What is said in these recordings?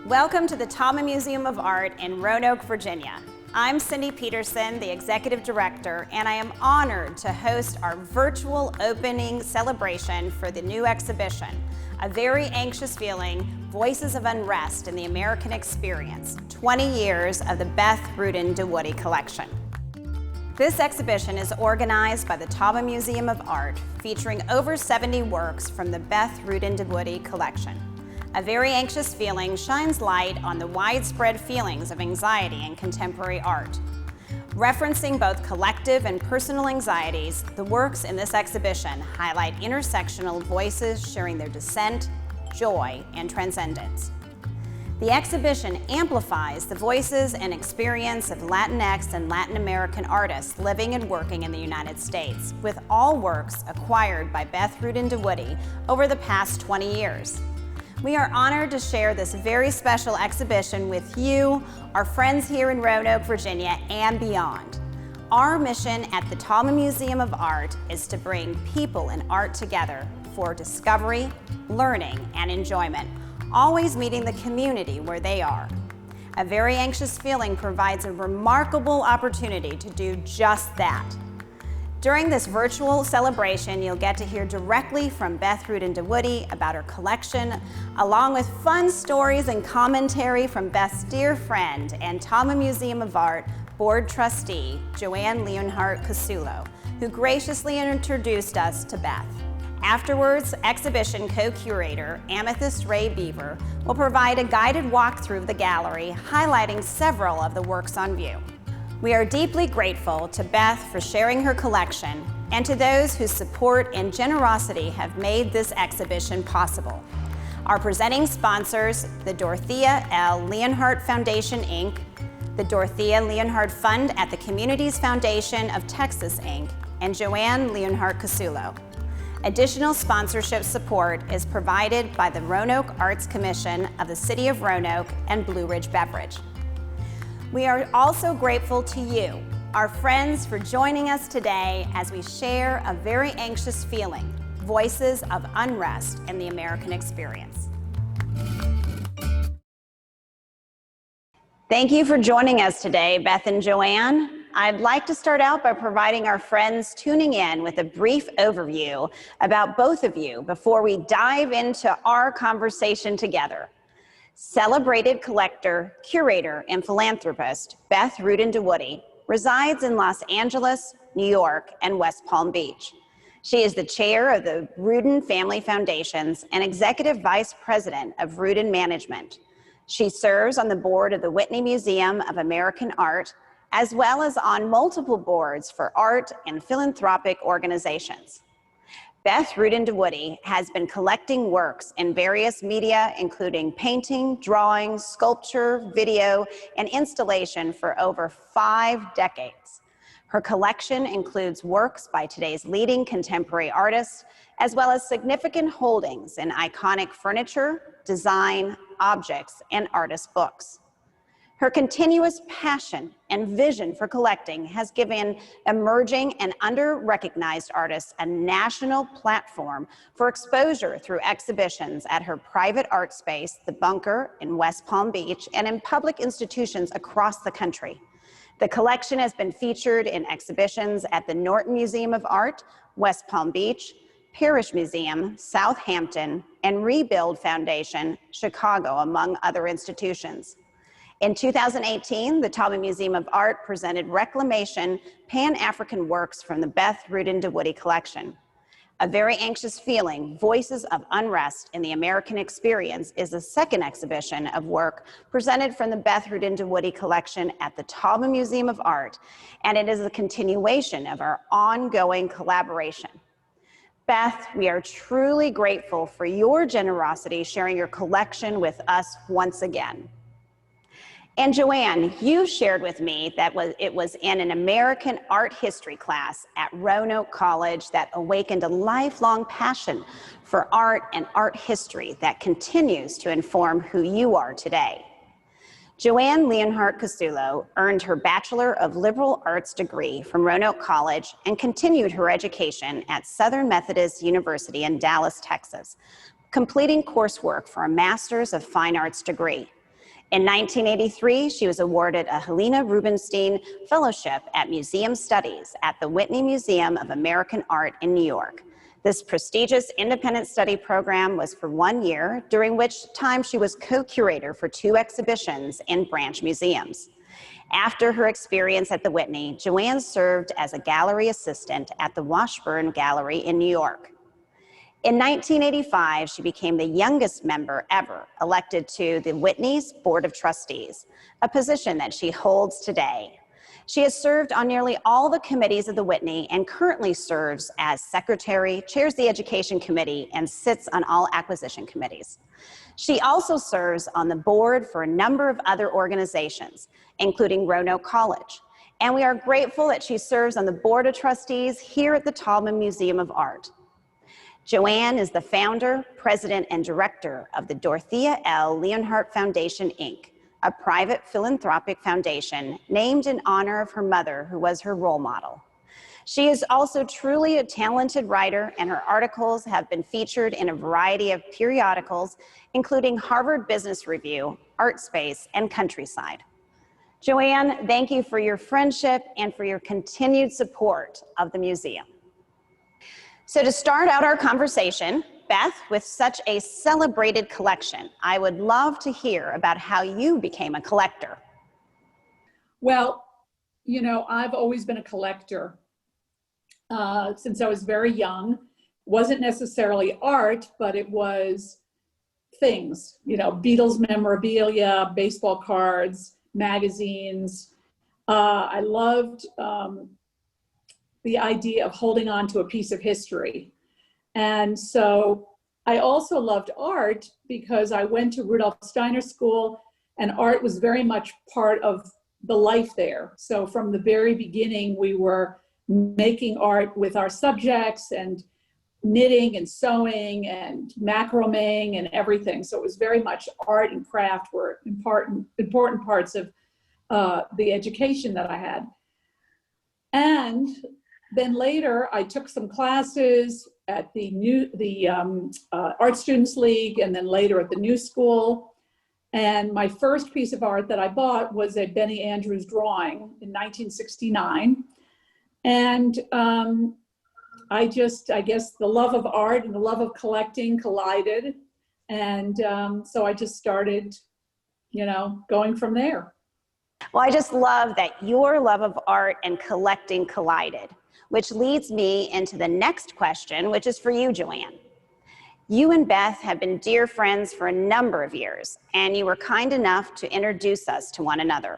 Welcome to the Taubman Museum of Art in Roanoke, Virginia. I'm Cindy Petersen, the Executive Director, and I am honored to host our virtual opening celebration for the new exhibition, A Very Anxious Feeling, Voices of Unrest in the American Experience, 20 years of the Beth Rudin DeWoody Collection. This exhibition is organized by the Taubman Museum of Art, featuring over 70 works from the Beth Rudin DeWoody Collection. A Very Anxious Feeling shines light on the widespread feelings of anxiety in contemporary art. Referencing both collective and personal anxieties, the works in this exhibition highlight intersectional voices sharing their dissent, joy, and transcendence. The exhibition amplifies the voices and experience of Latinx and Latin American artists living and working in the United States, with all works acquired by Beth Rudin DeWoody over the past 20 years. We are honored to share this very special exhibition with you, our friends here in Roanoke, Virginia, and beyond. Our mission at the Taubman Museum of Art is to bring people and art together for discovery, learning, and enjoyment, always meeting the community where they are. A Very Anxious Feeling provides a remarkable opportunity to do just that. During this virtual celebration, you'll get to hear directly from Beth Rudin DeWoody about her collection, along with fun stories and commentary from Beth's dear friend and Taubman Museum of Art board trustee, Joanne Leonhardt Cassullo, who graciously introduced us to Beth. Afterwards, exhibition co-curator Amethyst Rey Beaver will provide a guided walkthrough of the gallery, highlighting several of the works on view. We are deeply grateful to Beth for sharing her collection and to those whose support and generosity have made this exhibition possible. Our presenting sponsors, the Dorothea L. Leonhardt Foundation, Inc., the Dorothea Leonhardt Fund at the Communities Foundation of Texas, Inc., and Joanne Leonhardt Cassullo. Additional sponsorship support is provided by the Roanoke Arts Commission of the City of Roanoke and Blue Ridge Beverage. We are also grateful to you, our friends, for joining us today as we share A Very Anxious Feeling, Voices of Unrest in the American Experience. Thank you for joining us today, Beth and Joanne. I'd like to start out by providing our friends tuning in with a brief overview about both of you before we dive into our conversation together. Celebrated collector, curator, and philanthropist Beth Rudin DeWoody resides in Los Angeles, New York, and West Palm Beach. She is the chair of the Rudin Family Foundations and executive vice president of Rudin Management. She serves on the board of the Whitney Museum of American Art, as well as on multiple boards for art and philanthropic organizations. Beth Rudin DeWoody has been collecting works in various media, including painting, drawing, sculpture, video, and installation for over 5 decades. Her collection includes works by today's leading contemporary artists, as well as significant holdings in iconic furniture, design, objects, and artist books. Her continuous passion and vision for collecting has given emerging and under-recognized artists a national platform for exposure through exhibitions at her private art space, The Bunker in West Palm Beach, and in public institutions across the country. The collection has been featured in exhibitions at the Norton Museum of Art, West Palm Beach, Parrish Museum, Southampton, and Rebuild Foundation, Chicago, among other institutions. In 2018, the Taubman Museum of Art presented Reclamation Pan-African works from the Beth Rudin DeWoody Collection. A Very Anxious Feeling, Voices of Unrest in the American Experience is the second exhibition of work presented from the Beth Rudin DeWoody Collection at the Taubman Museum of Art, and it is a continuation of our ongoing collaboration. Beth, we are truly grateful for your generosity sharing your collection with us once again. And Joanne, you shared with me that it was in an American art history class at Roanoke College that awakened a lifelong passion for art and art history that continues to inform who you are today. Joanne Leonhardt Cassullo earned her Bachelor of Liberal Arts degree from Roanoke College and continued her education at Southern Methodist University in Dallas, Texas, completing coursework for a Master's of Fine Arts degree. In 1983, she was awarded a Helena Rubinstein Fellowship at Museum Studies at the Whitney Museum of American Art in New York. This prestigious independent study program was for 1 year, during which time she was co-curator for 2 exhibitions in branch museums. After her experience at the Whitney, Joanne served as a gallery assistant at the Washburn Gallery in New York. In 1985, she became the youngest member ever elected to the Whitney's Board of Trustees, a position that she holds today. She has served on nearly all the committees of the Whitney and currently serves as secretary, chairs the Education Committee, and sits on all acquisition committees. She also serves on the board for a number of other organizations, including Roanoke College. And we are grateful that she serves on the Board of Trustees here at the Taubman Museum of Art. Joanne is the founder, president, and director of the Dorothea L. Leonhardt Foundation, Inc., a private philanthropic foundation named in honor of her mother, who was her role model. She is also truly a talented writer, and her articles have been featured in a variety of periodicals, including Harvard Business Review, ArtSpace, and Countryside. Joanne, thank you for your friendship and for your continued support of the museum. So to start out our conversation, Beth, with such a celebrated collection, I would love to hear about how you became a collector. Well, you know, I've always been a collector since I was very young. Wasn't necessarily art, but it was things, you know, Beatles memorabilia, baseball cards, magazines. I loved the idea of holding on to a piece of history. And so I also loved art because I went to Rudolf Steiner School, and art was very much part of the life there. So from the very beginning, we were making art with our subjects and knitting and sewing and macrameing and everything. So it was very much art and craft were important parts of the education that I had. And then later, I took some classes at the Art Students League, and then later at the New School. And my first piece of art that I bought was a Benny Andrews drawing in 1969. And I guess the love of art and the love of collecting collided. And so I just started, you know, going from there. Well, I just love that your love of art and collecting collided, which leads me into the next question, which is for you, Joanne. You and Beth have been dear friends for a number of years, and you were kind enough to introduce us to one another.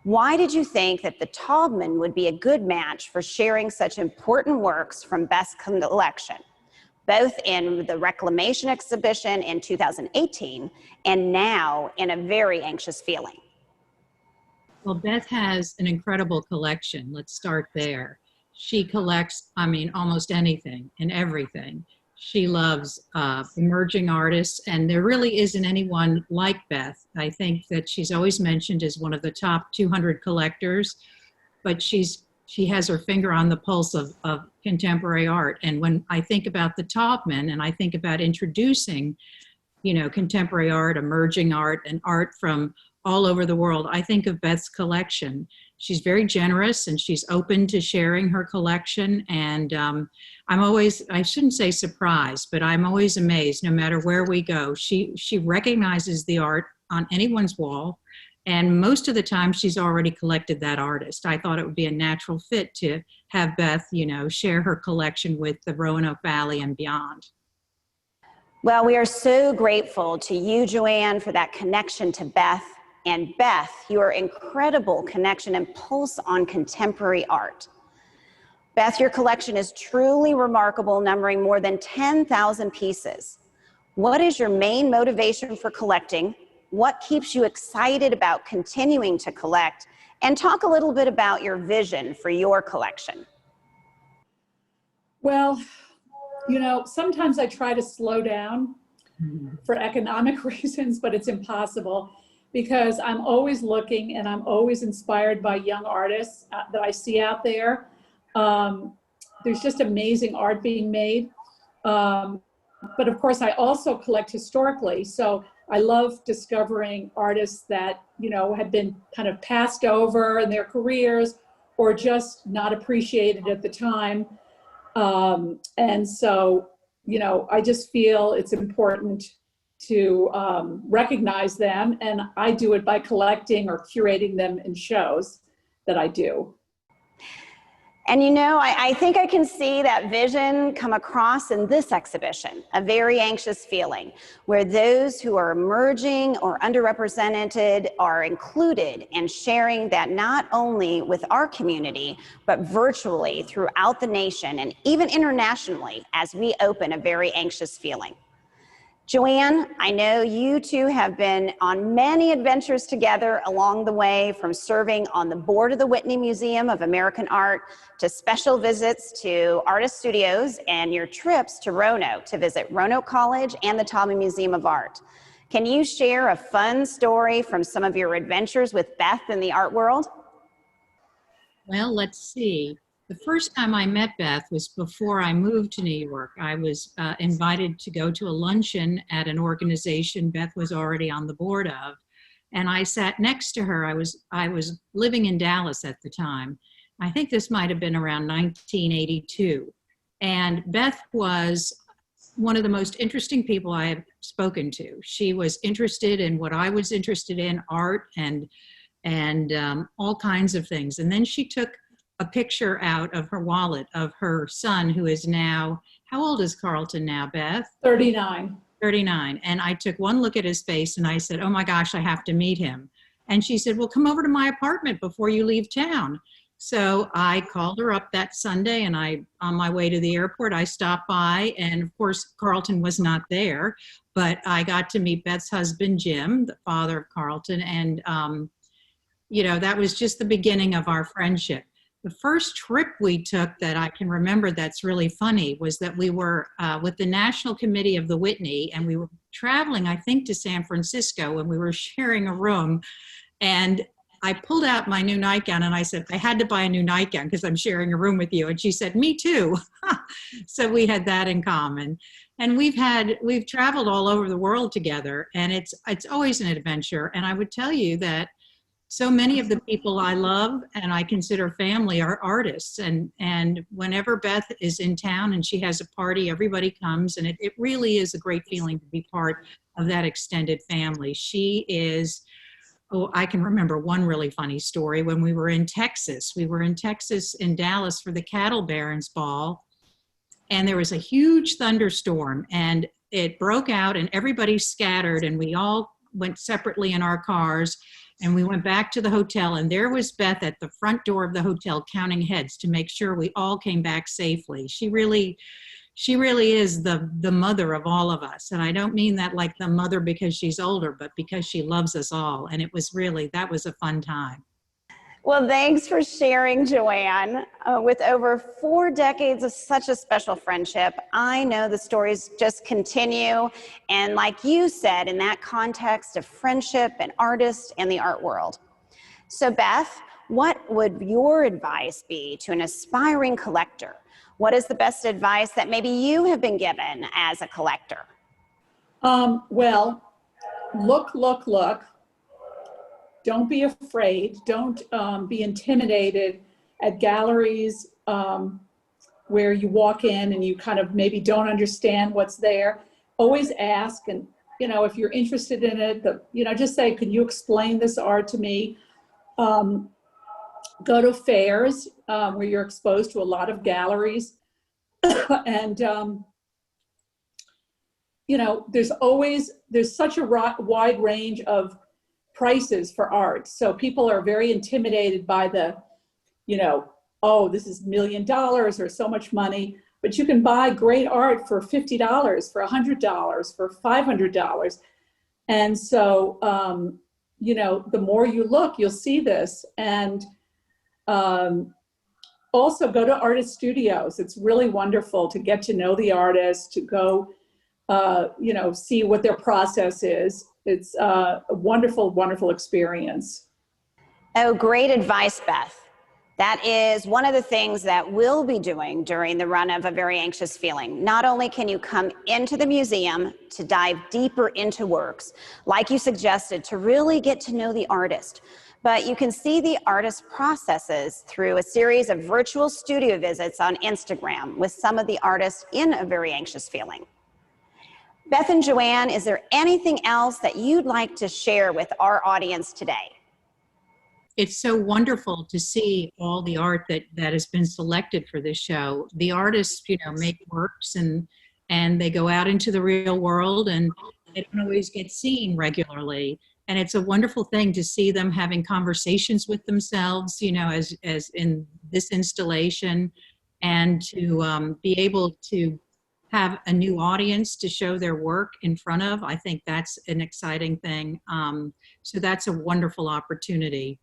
Why did you think that the Taubman would be a good match for sharing such important works from Beth's collection, both in the Reclamation exhibition in 2018 and now in a very anxious feeling? Well, Beth has an incredible collection. Let's start there. She collects, I mean, almost anything and everything. She loves emerging artists, and there really isn't anyone like Beth. I think that she's always mentioned as one of the top 200 collectors, but she has her finger on the pulse of contemporary art. And when I think about the Topman and I think about introducing, you know, contemporary art, emerging art, and art from all over the world, I think of Beth's collection. She's very generous and she's open to sharing her collection. And I'm always, I shouldn't say surprised, but I'm always amazed no matter where we go. She recognizes the art on anyone's wall. And most of the time she's already collected that artist. I thought it would be a natural fit to have Beth, you know, share her collection with the Roanoke Valley and beyond. Well, we are so grateful to you, Joanne, for that connection to Beth. And Beth, your incredible connection and pulse on contemporary art. Beth, your collection is truly remarkable, numbering more than 10,000 pieces. What is your main motivation for collecting? What keeps you excited about continuing to collect? And talk a little bit about your vision for your collection. Well, you know, sometimes I try to slow down for economic reasons, but it's impossible. Because I'm always looking and I'm always inspired by young artists that I see out there. There's just amazing art being made. But of course, I also collect historically. So I love discovering artists that, you know, had been kind of passed over in their careers or just not appreciated at the time. And so, you know, I just feel it's important to recognize them, and I do it by collecting or curating them in shows that I do. And you know, I think I can see that vision come across in this exhibition, a very anxious feeling, where those who are emerging or underrepresented are included and sharing that not only with our community, but virtually throughout the nation and even internationally as we open a very anxious feeling. Joanne, I know you two have been on many adventures together along the way, from serving on the board of the Whitney Museum of American Art to special visits to artist studios and your trips to Roanoke to visit Roanoke College and the Taubman Museum of Art. Can you share a fun story from some of your adventures with Beth in the art world? Well, let's see. The first time I met Beth was before I moved to New York. I was invited to go to a luncheon at an organization Beth was already on the board of, and I sat next to her. I was living in Dallas at the time. I think this might have been around 1982. And Beth was one of the most interesting people I have spoken to. She was interested in what I was interested in, art and all kinds of things. And then she took a picture out of her wallet of her son, who is now, how old is Carlton now, Beth? 39. 39. And I took one look at his face and I said, oh my gosh, I have to meet him. And she said, well, come over to my apartment before you leave town. So I called her up that Sunday, and on my way to the airport, I stopped by, and of course, Carlton was not there, but I got to meet Beth's husband, Jim, the father of Carlton. And, you know, that was just the beginning of our friendship. The first trip we took that I can remember that's really funny was that we were with the National Committee of the Whitney, and we were traveling, I think, to San Francisco, and we were sharing a room. And I pulled out my new nightgown and I said, I had to buy a new nightgown because I'm sharing a room with you. And she said, me too. So we had that in common. And we've traveled all over the world together, and it's always an adventure. And I would tell you that so many of the people I love and I consider family are artists. And whenever Beth is in town and she has a party, everybody comes, and it really is a great feeling to be part of that extended family. She is, oh, I can remember one really funny story when we were in Texas. We were in Texas, in Dallas, for the Cattle Barons Ball, and there was a huge thunderstorm, and it broke out and everybody scattered, and we all went separately in our cars. And we went back to the hotel, and there was Beth at the front door of the hotel counting heads to make sure we all came back safely. She really is the mother of all of us. And I don't mean that like the mother because she's older, but because she loves us all. And that was a fun time. Well, thanks for sharing, Joanne. With over 4 decades of such a special friendship, I know the stories just continue. And like you said, in that context of friendship and artists and the art world. So Beth, what would your advice be to an aspiring collector? What is the best advice that maybe you have been given as a collector? Well, look. Don't be afraid. Don't be intimidated at galleries where you walk in and you kind of maybe don't understand what's there. Always ask, and you know, if you're interested in it, just say, "Can you explain this art to me?" Go to fairs where you're exposed to a lot of galleries, and you know, there's such a wide range of prices for art. So people are very intimidated by the, you know, oh, this is $1 million or so much money, but you can buy great art for $50, for $100, for $500. And so, you know, the more you look, you'll see this. And also go to artist studios. It's really wonderful to get to know the artist, to go, you know, see what their process is. It's a wonderful, wonderful experience. Oh, great advice, Beth. That is one of the things that we'll be doing during the run of A Very Anxious Feeling. Not only can you come into the museum to dive deeper into works, like you suggested, to really get to know the artist, but you can see the artist's processes through a series of virtual studio visits on Instagram with some of the artists in A Very Anxious Feeling. Beth and Joanne, is there anything else that you'd like to share with our audience today? It's so wonderful to see all the art that has been selected for this show. The artists, make works and they go out into the real world and they don't always get seen regularly. And it's a wonderful thing to see them having conversations with themselves, as in this installation, and to be able to have a new audience to show their work in front of. I think that's an exciting thing. So that's a wonderful opportunity.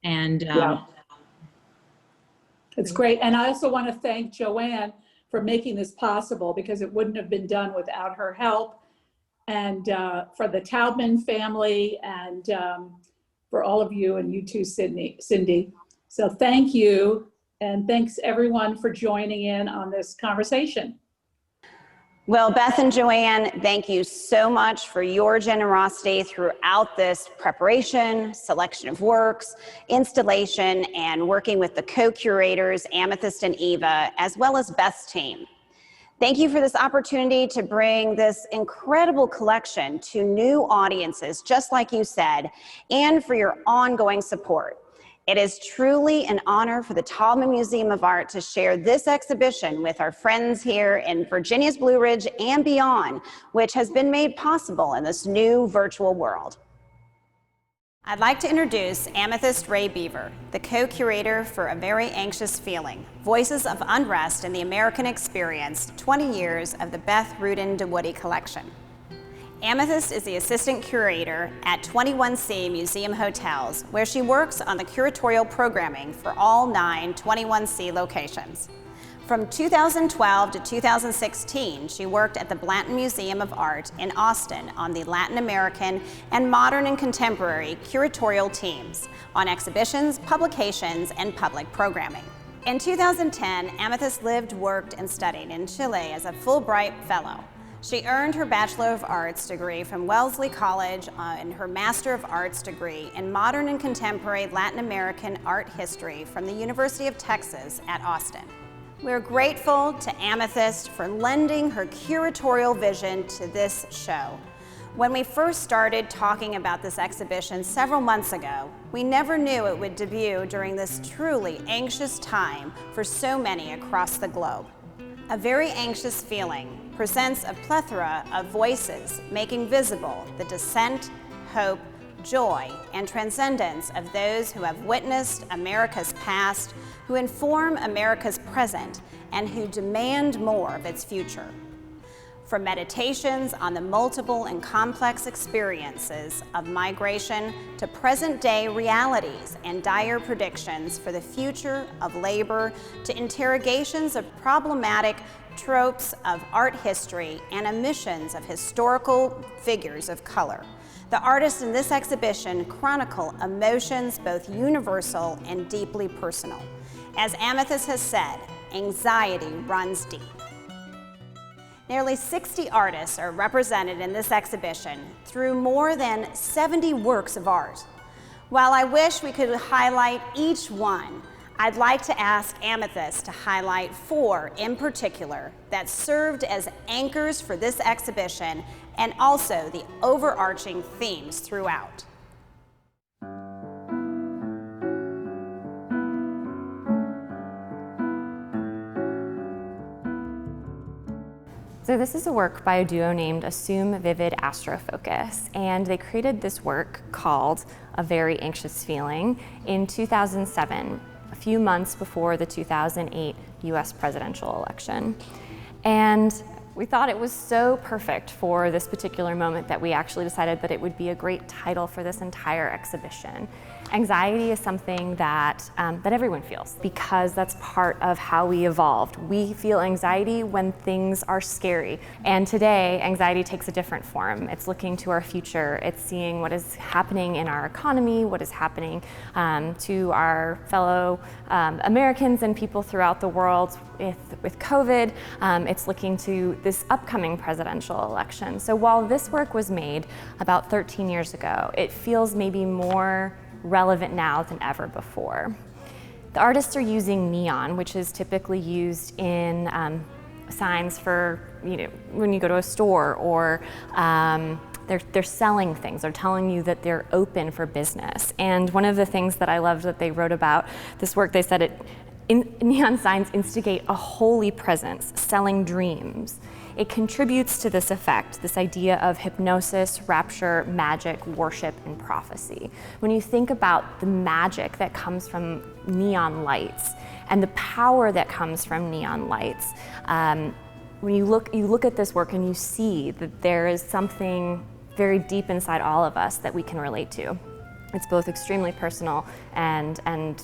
And yeah, it's great. And I also want to thank Joanne for making this possible, because it wouldn't have been done without her help, and for the Taubman family, and for all of you, and you too, Cindy. So thank you, and thanks everyone for joining in on this conversation. Well, Beth and Joanne, thank you so much for your generosity throughout this preparation, selection of works, installation, and working with the co-curators, Amethyst and Eva, as well as Beth's team. Thank you for this opportunity to bring this incredible collection to new audiences, just like you said, and for your ongoing support. It is truly an honor for the Taubman Museum of Art to share this exhibition with our friends here in Virginia's Blue Ridge and beyond, which has been made possible in this new virtual world. I'd like to introduce Amethyst Rey Beaver, the co-curator for A Very Anxious Feeling, Voices of Unrest in the American Experience, 20 years of the Beth Rudin DeWoody Collection. Amethyst is the assistant curator at 21C Museum Hotels, where she works on the curatorial programming for all 9 21C locations. From 2012 to 2016, she worked at the Blanton Museum of Art in Austin on the Latin American and modern and contemporary curatorial teams on exhibitions, publications, and public programming. In 2010, Amethyst lived, worked, and studied in Chile as a Fulbright Fellow. She earned her Bachelor of Arts degree from Wellesley College and her Master of Arts degree in Modern and Contemporary Latin American Art History from the University of Texas at Austin. We're grateful to Amethyst for lending her curatorial vision to this show. When we first started talking about this exhibition several months ago, we never knew it would debut during this truly anxious time for so many across the globe. A Very Anxious Feeling presents a plethora of voices making visible the dissent, hope, joy, and transcendence of those who have witnessed America's past, who inform America's present, and who demand more of its future. From meditations on the multiple and complex experiences of migration to present-day realities and dire predictions for the future of labor, to interrogations of problematic tropes of art history and omissions of historical figures of color. The artists in this exhibition chronicle emotions both universal and deeply personal. As Amethyst has said, anxiety runs deep. Nearly 60 artists are represented in this exhibition through more than 70 works of art. While I wish we could highlight each one, I'd like to ask Amethyst to highlight 4 in particular that served as anchors for this exhibition and also the overarching themes throughout. So this is a work by a duo named Assume Vivid Astrofocus, and they created this work called A Very Anxious Feeling in 2007, a few months before the 2008 US presidential election. And We thought it was so perfect for this particular moment that we actually decided that it would be a great title for this entire exhibition. Anxiety is something that everyone feels because that's part of how we evolved. We feel anxiety when things are scary. And today, anxiety takes a different form. It's looking to our future. It's seeing what is happening in our economy, what is happening to our fellow Americans and people throughout the world with COVID. It's looking to this upcoming presidential election. So while this work was made about 13 years ago, it feels maybe more relevant now than ever before. The artists are using neon, which is typically used in signs for, when you go to a store, or they're selling things. They're telling you that they're open for business. And one of the things that I loved that they wrote about this work, they said neon signs instigate a holy presence, selling dreams. It contributes to this effect, this idea of hypnosis, rapture, magic, worship, and prophecy. When you think about the magic that comes from neon lights and the power that comes from neon lights, when you look at this work and you see that there is something very deep inside all of us that we can relate to. It's both extremely personal and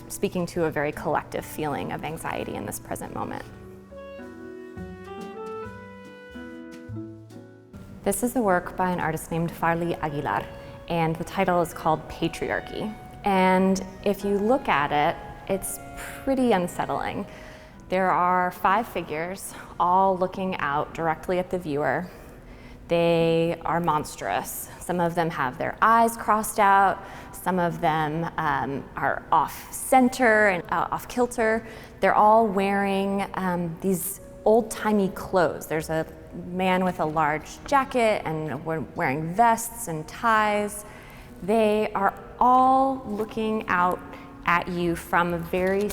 speaking to a very collective feeling of anxiety in this present moment. This is a work by an artist named Farley Aguilar, and the title is called Patriarchy. And if you look at it, it's pretty unsettling. There are 5 figures, all looking out directly at the viewer. They are monstrous. Some of them have their eyes crossed out. Some of them are off center and off kilter. They're all wearing these old-timey clothes. There's a man with a large jacket and wearing vests and ties. They are all looking out at you from a very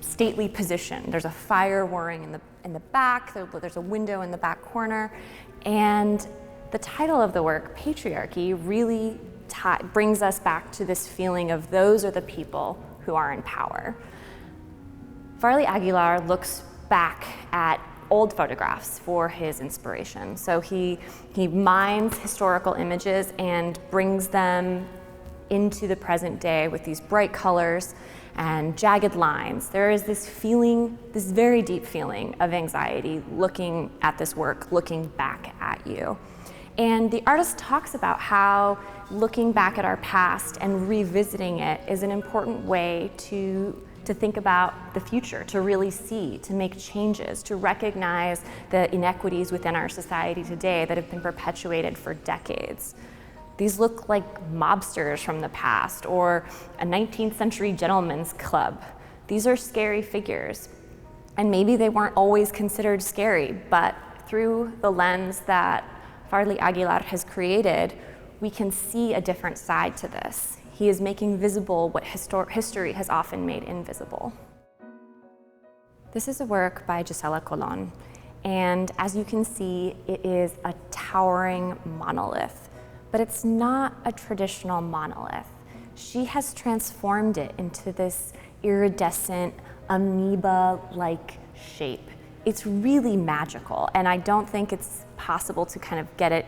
stately position. There's a fire whirring in the back. There's a window in the back corner. And the title of the work, Patriarchy, really brings us back to this feeling of those are the people who are in power. Farley Aguilar looks back at old photographs for his inspiration. So he mines historical images and brings them into the present day with these bright colors and jagged lines. There is this feeling, this very deep feeling of anxiety looking at this work, looking back at you. And the artist talks about how looking back at our past and revisiting it is an important way to think about the future, to really see, to make changes, to recognize the inequities within our society today that have been perpetuated for decades. These look like mobsters from the past or a 19th century gentleman's club. These are scary figures. And maybe they weren't always considered scary, but through the lens that Farley Aguilar has created, we can see a different side to this. He is making visible what history has often made invisible. This is a work by Gisela Colon, and as you can see, it is a towering monolith, but it's not a traditional monolith. She has transformed it into this iridescent, amoeba-like shape. It's really magical, and I don't think it's possible to kind of get it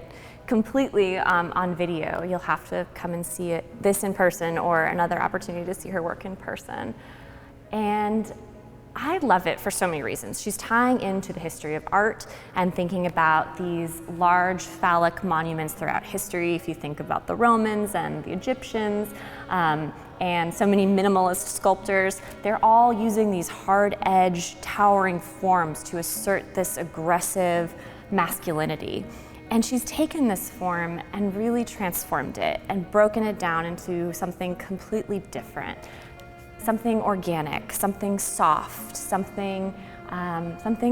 completely on video. You'll have to come and see this in person or another opportunity to see her work in person. And I love it for so many reasons. She's tying into the history of art and thinking about these large phallic monuments throughout history. If you think about the Romans and the Egyptians, and so many minimalist sculptors, they're all using these hard-edged, towering forms to assert this aggressive masculinity. And she's taken this form and really transformed it and broken it down into something completely different. Something organic, something soft, something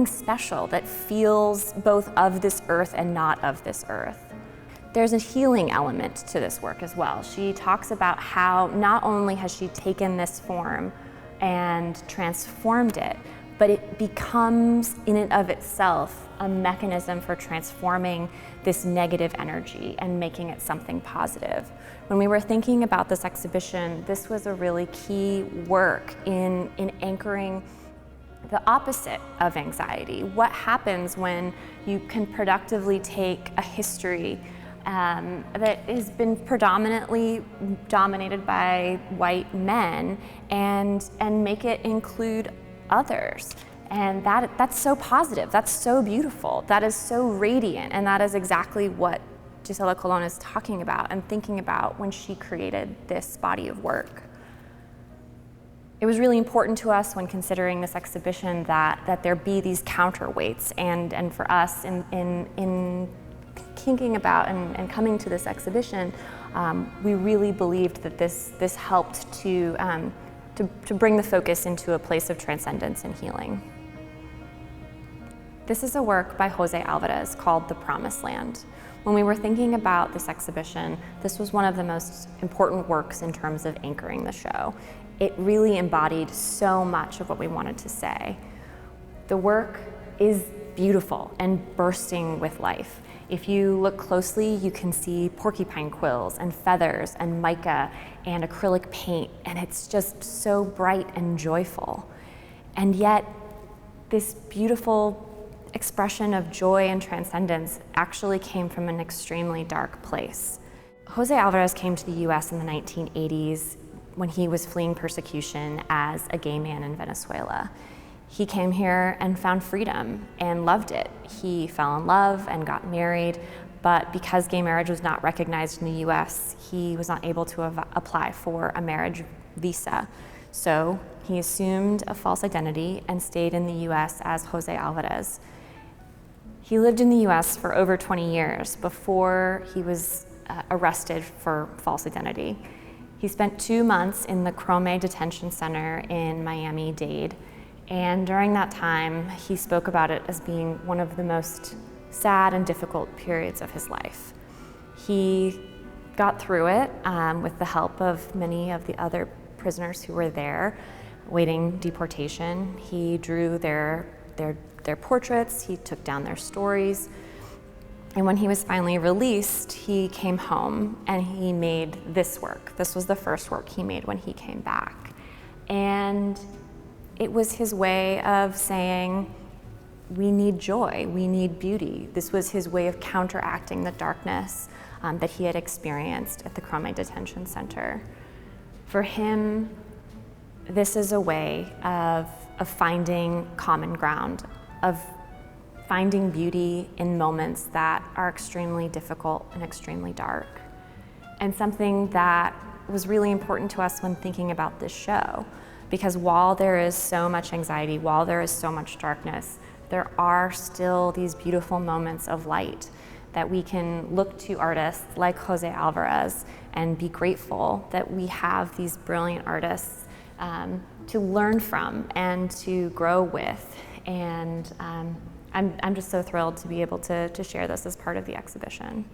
special that feels both of this earth and not of this earth. There's a healing element to this work as well. She talks about how not only has she taken this form and transformed it, but it becomes in and of itself a mechanism for transforming this negative energy and making it something positive. When we were thinking about this exhibition, this was a really key work in anchoring the opposite of anxiety. What happens when you can productively take a history that has been predominantly dominated by white men and make it include others? And that's so positive, that's so beautiful, that is so radiant, and that is exactly what Gisela Colon is talking about and thinking about when she created this body of work. It was really important to us when considering this exhibition that there be these counterweights, and for us in thinking about and coming to this exhibition, we really believed that this helped to bring the focus into a place of transcendence and healing. This is a work by Jose Alvarez called The Promised Land. When we were thinking about this exhibition, this was one of the most important works in terms of anchoring the show. It really embodied so much of what we wanted to say. The work is beautiful and bursting with life. If you look closely, you can see porcupine quills and feathers and mica and acrylic paint, and it's just so bright and joyful. And yet, this beautiful expression of joy and transcendence actually came from an extremely dark place. Jose Alvarez came to the US in the 1980s when he was fleeing persecution as a gay man in Venezuela. He came here and found freedom and loved it. He fell in love and got married, but because gay marriage was not recognized in the US, he was not able to apply for a marriage visa. So he assumed a false identity and stayed in the US as Jose Alvarez. He lived in the US for over 20 years before he was arrested for false identity. He spent 2 months in the Crome Detention Center in Miami-Dade, and during that time, he spoke about it as being one of the most sad and difficult periods of his life. He got through it with the help of many of the other prisoners who were there awaiting deportation. He drew their portraits, he took down their stories, and when he was finally released, he came home and he made this work. This was the first work he made when he came back. And it was his way of saying, we need joy, we need beauty. This was his way of counteracting the darkness that he had experienced at the Crome Detention Center. For him, this is a way of finding common ground, of finding beauty in moments that are extremely difficult and extremely dark. And something that was really important to us when thinking about this show, because while there is so much anxiety, while there is so much darkness, there are still these beautiful moments of light that we can look to artists like Jose Alvarez and be grateful that we have these brilliant artists to learn from and to grow with. And I'm just so thrilled to be able to share this as part of the exhibition.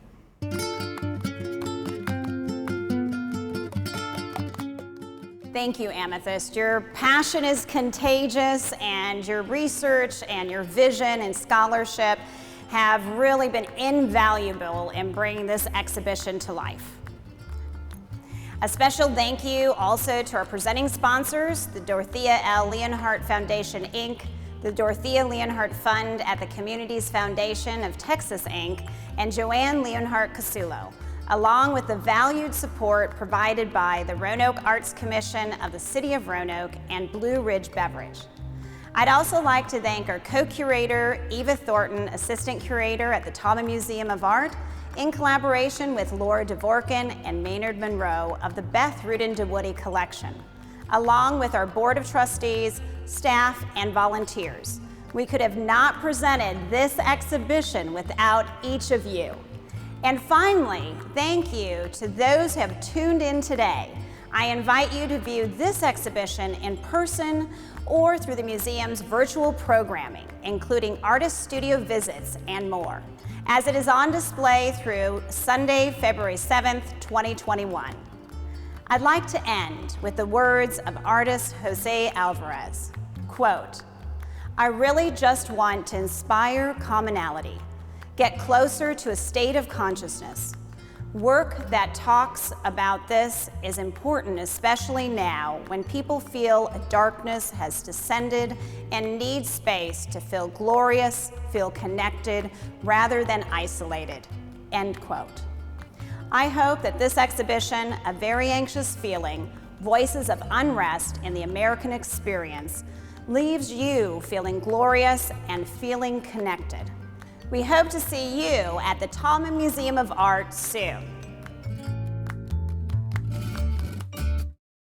Thank you, Amethyst. Your passion is contagious, and your research and your vision and scholarship have really been invaluable in bringing this exhibition to life. A special thank you also to our presenting sponsors, the Dorothea L. Leonhardt Foundation, Inc., the Dorothea Leonhardt Fund at the Communities Foundation of Texas, Inc., and Joanne Leonhardt Cassullo, along with the valued support provided by the Roanoke Arts Commission of the City of Roanoke and Blue Ridge Beverage. I'd also like to thank our co-curator, Eva Thornton, Assistant Curator at the Taubman Museum of Art, in collaboration with Laura Dvorkin and Maynard Monroe of the Beth Rudin DeWoody Collection, along with our Board of Trustees, staff, and volunteers. We could have not presented this exhibition without each of you. And finally, thank you to those who have tuned in today. I invite you to view this exhibition in person or through the museum's virtual programming, including artist studio visits and more, as it is on display through Sunday, February 7th, 2021. I'd like to end with the words of artist Jose Alvarez. Quote, "I really just want to inspire commonality, get closer to a state of consciousness, Work that talks about this is important, especially now when people feel a darkness has descended and need space to feel glorious, feel connected, rather than isolated, end quote. I hope that this exhibition, A Very Anxious Feeling, Voices of Unrest in the American Experience, leaves you feeling glorious and feeling connected. We hope to see you at the Taubman Museum of Art soon.